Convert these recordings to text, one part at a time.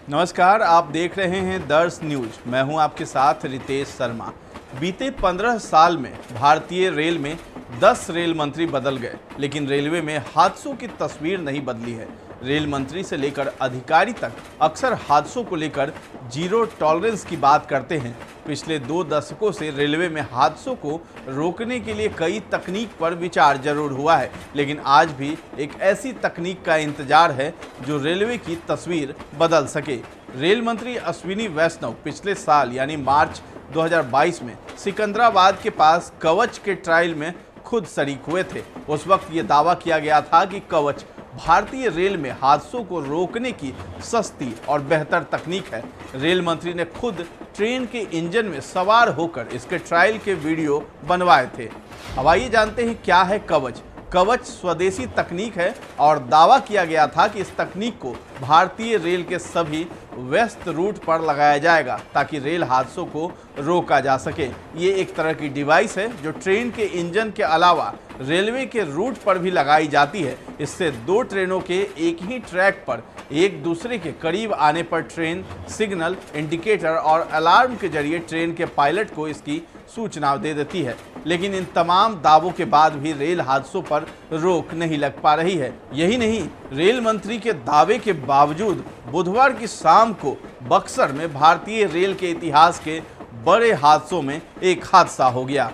नमस्कार, आप देख रहे हैं दर्श न्यूज। मैं हूं आपके साथ रितेश शर्मा। बीते 15 साल में भारतीय रेल में 10 रेल मंत्री बदल गए, लेकिन रेलवे में हादसों की तस्वीर नहीं बदली है। रेल मंत्री से लेकर अधिकारी तक अक्सर हादसों को लेकर जीरो टॉलरेंस की बात करते हैं। पिछले 2 दशकों से रेलवे में हादसों को रोकने के लिए कई तकनीक पर विचार जरूर हुआ है, लेकिन आज भी एक ऐसी तकनीक का इंतजार है जो रेलवे की तस्वीर बदल सके। रेल मंत्री अश्विनी वैष्णव पिछले साल यानी मार्च 2022 में सिकंदराबाद के पास कवच के ट्रायल में खुद शरीक हुए थे। उस वक्त ये दावा किया गया था कि कवच भारतीय रेल में हादसों को रोकने की सस्ती और बेहतर तकनीक है। रेल मंत्री ने खुद ट्रेन के इंजन में सवार होकर इसके ट्रायल के वीडियो बनवाए थे। अब आइए जानते हैं क्या है कवच। कवच स्वदेशी तकनीक है और दावा किया गया था कि इस तकनीक को भारतीय रेल के सभी व्यस्त रूट पर लगाया जाएगा ताकि रेल हादसों को रोका जा सके। ये एक तरह की डिवाइस है जो ट्रेन के इंजन के अलावा रेलवे के रूट पर भी लगाई जाती है। इससे 2 ट्रेनों के एक ही ट्रैक पर एक दूसरे के करीब आने पर ट्रेन सिग्नल, इंडिकेटर और अलार्म के जरिए ट्रेन के पायलट को इसकी सूचना दे देती है। लेकिन इन तमाम दावों के बाद भी रेल हादसों पर रोक नहीं लग पा रही है। यही नहीं, रेल मंत्री के दावे के बावजूद बुधवार की शाम को बक्सर में भारतीय रेल के इतिहास के बड़े हादसों में एक हादसा हो गया।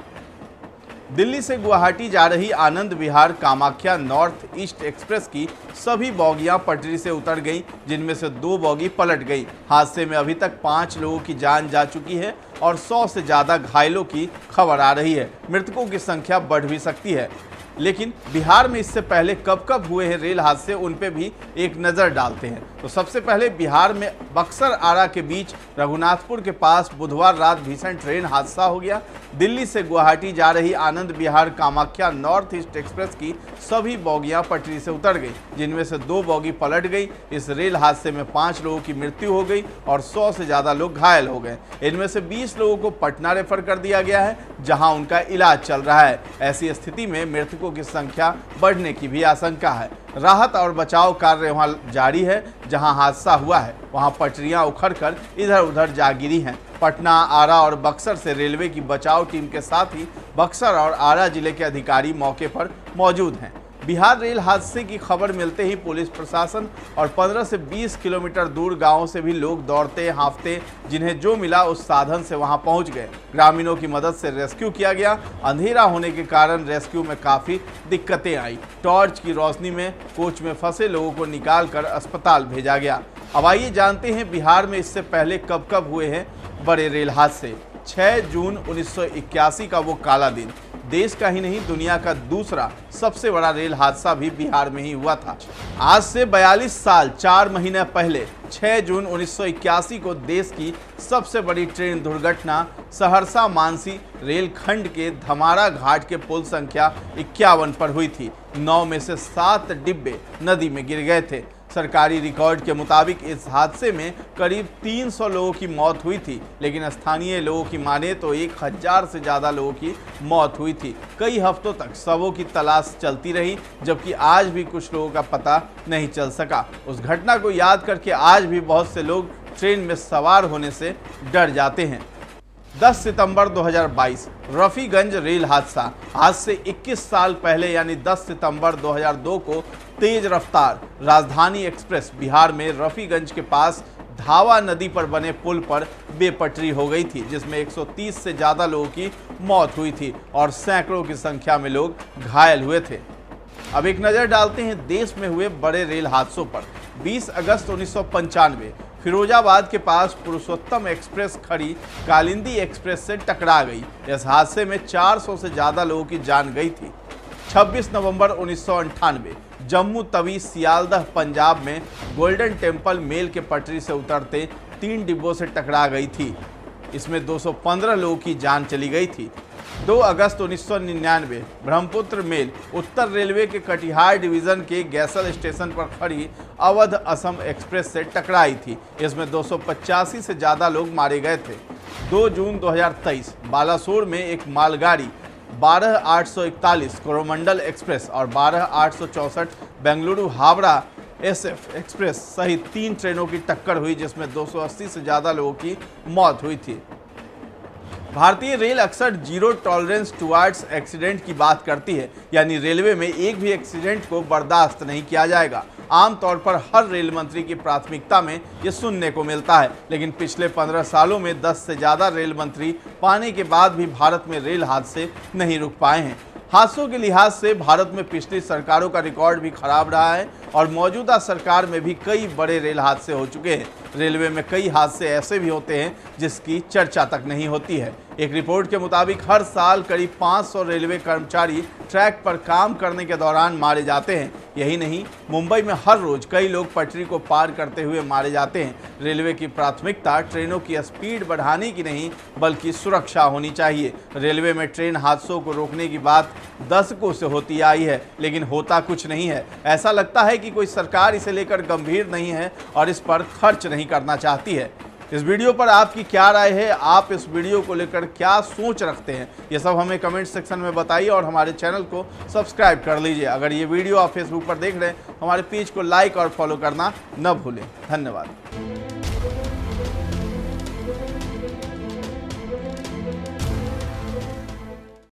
दिल्ली से गुवाहाटी जा रही Anand Vihar Kamakhya north east express की सभी बोगियां पटरी से उतर गईं, जिनमें से 2 बोगी पलट गई। हादसे में अभी तक 5 लोगों की जान जा चुकी है और 100 से ज़्यादा घायलों की खबर आ रही है। मृतकों की संख्या बढ़ भी सकती है। लेकिन बिहार में इससे पहले कब कब हुए हैं रेल हादसे, उन पे भी एक नज़र डालते हैं। तो सबसे पहले बिहार में बक्सर आरा के बीच रघुनाथपुर के पास बुधवार रात भीषण ट्रेन हादसा हो गया। दिल्ली से गुवाहाटी जा रही Anand Vihar Kamakhya north east express की सभी बोगियां पटरी से उतर गई, जिनमें से 2 बोगी पलट गई। इस रेल हादसे में 5 लोगों की मृत्यु हो गई और 100 से ज़्यादा लोग घायल हो गए। इनमें से 20 लोगों को पटना रेफर कर दिया गया है, जहां उनका इलाज चल रहा है। ऐसी स्थिति में मृतकों की संख्या बढ़ने की भी आशंका है। राहत और बचाव कार्य वहां जारी है। जहां हादसा हुआ है वहां पटरियां उखड़कर इधर उधर जा गिरी हैं। पटना, आरा और बक्सर से रेलवे की बचाव टीम के साथ ही बक्सर और आरा जिले के अधिकारी मौके पर मौजूद हैं। बिहार रेल हादसे की खबर मिलते ही पुलिस प्रशासन और 15 से 20 किलोमीटर दूर गांवों से भी लोग दौड़ते हाँफते जिन्हें जो मिला उस साधन से वहां पहुंच गए। ग्रामीणों की मदद से रेस्क्यू किया गया। अंधेरा होने के कारण रेस्क्यू में काफ़ी दिक्कतें आई। टॉर्च की रोशनी में कोच में फंसे लोगों को निकालकर अस्पताल भेजा गया। अब आइए जानते हैं बिहार में इससे पहले कब कब हुए हैं बड़े रेल हादसे। 6 जून 1981 का वो काला दिन, देश का ही नहीं दुनिया का दूसरा सबसे बड़ा रेल हादसा भी बिहार में ही हुआ था। आज से 42 साल 4 महीने पहले 6 जून 1981 को देश की सबसे बड़ी ट्रेन दुर्घटना सहरसा मानसी रेलखंड के धमारा घाट के पुल संख्या 51 पर हुई थी। 9 में से 7 डिब्बे नदी में गिर गए थे। सरकारी रिकॉर्ड के मुताबिक इस हादसे में करीब 300 लोगों की मौत हुई थी, लेकिन स्थानीय लोगों की माने तो 1000 से ज़्यादा लोगों की मौत हुई थी। कई हफ्तों तक शवों की तलाश चलती रही, जबकि आज भी कुछ लोगों का पता नहीं चल सका। उस घटना को याद करके आज भी बहुत से लोग ट्रेन में सवार होने से डर जाते हैं। 10 सितंबर 2022 रफीगंज रेल हादसा। आज से 21 साल पहले यानी 10 सितंबर 2002 को तेज रफ्तार राजधानी एक्सप्रेस बिहार में रफीगंज के पास धावा नदी पर बने पुल पर बेपटरी हो गई थी, जिसमें 130 से ज़्यादा लोगों की मौत हुई थी और सैकड़ों की संख्या में लोग घायल हुए थे। अब एक नज़र डालते हैं देश में हुए बड़े रेल हादसों पर। 20 अगस्त 1995 फिरोजाबाद के पास पुरुषोत्तम एक्सप्रेस खड़ी कालिंदी एक्सप्रेस से टकरा गई। इस हादसे में 400 से ज़्यादा लोगों की जान गई थी। 26 नवंबर 1998 जम्मू तवी सियालदह पंजाब में गोल्डन टेम्पल मेल के पटरी से उतरते 3 डिब्बों से टकरा गई थी। इसमें 215 लोगों की जान चली गई थी। 2 अगस्त 1999 ब्रह्मपुत्र मेल उत्तर रेलवे के कटिहार डिवीज़न के गैसल स्टेशन पर खड़ी अवध असम एक्सप्रेस से टकराई थी। इसमें 285 से ज़्यादा लोग मारे गए थे। 2 जून 2023 बालासोर में एक मालगाड़ी 12841 कोरोमंडल एक्सप्रेस और 12864 बेंगलुरु हावड़ा SF एक्सप्रेस सहित 3 ट्रेनों की टक्कर हुई, जिसमें 280 से ज़्यादा लोगों की मौत हुई थी। भारतीय रेल अक्सर जीरो टॉलरेंस टुवर्ड्स एक्सीडेंट की बात करती है, यानी रेलवे में एक भी एक्सीडेंट को बर्दाश्त नहीं किया जाएगा। आमतौर पर हर रेल मंत्री की प्राथमिकता में ये सुनने को मिलता है, लेकिन पिछले 15 सालों में 10 से ज़्यादा रेल मंत्री पाने के बाद भी भारत में रेल हादसे नहीं रुक पाए हैं। हादसों के लिहाज से भारत में पिछली सरकारों का रिकॉर्ड भी खराब रहा है और मौजूदा सरकार में भी कई बड़े रेल हादसे हो चुके हैं। रेलवे में कई हादसे ऐसे भी होते हैं जिसकी चर्चा तक नहीं होती है। एक रिपोर्ट के मुताबिक हर साल करीब 500 रेलवे कर्मचारी ट्रैक पर काम करने के दौरान मारे जाते हैं। यही नहीं, मुंबई में हर रोज कई लोग पटरी को पार करते हुए मारे जाते हैं। रेलवे की प्राथमिकता ट्रेनों की स्पीड बढ़ाने की नहीं, बल्कि सुरक्षा होनी चाहिए। रेलवे में ट्रेन हादसों को रोकने की बात दशकों से होती आई है, लेकिन होता कुछ नहीं है। ऐसा लगता है कि कोई सरकार इसे लेकर गंभीर नहीं है और इस पर खर्च नहीं करना चाहती है। इस वीडियो पर आपकी क्या राय है? आप इस वीडियो को लेकर क्या सोच रखते हैं? ये सब हमें कमेंट सेक्शन में बताइए और हमारे चैनल को सब्सक्राइब कर लीजिए। अगर ये वीडियो आप फेसबुक पर देख रहे हैं, हमारे पेज को लाइक और फॉलो करना न भूलें। धन्यवाद।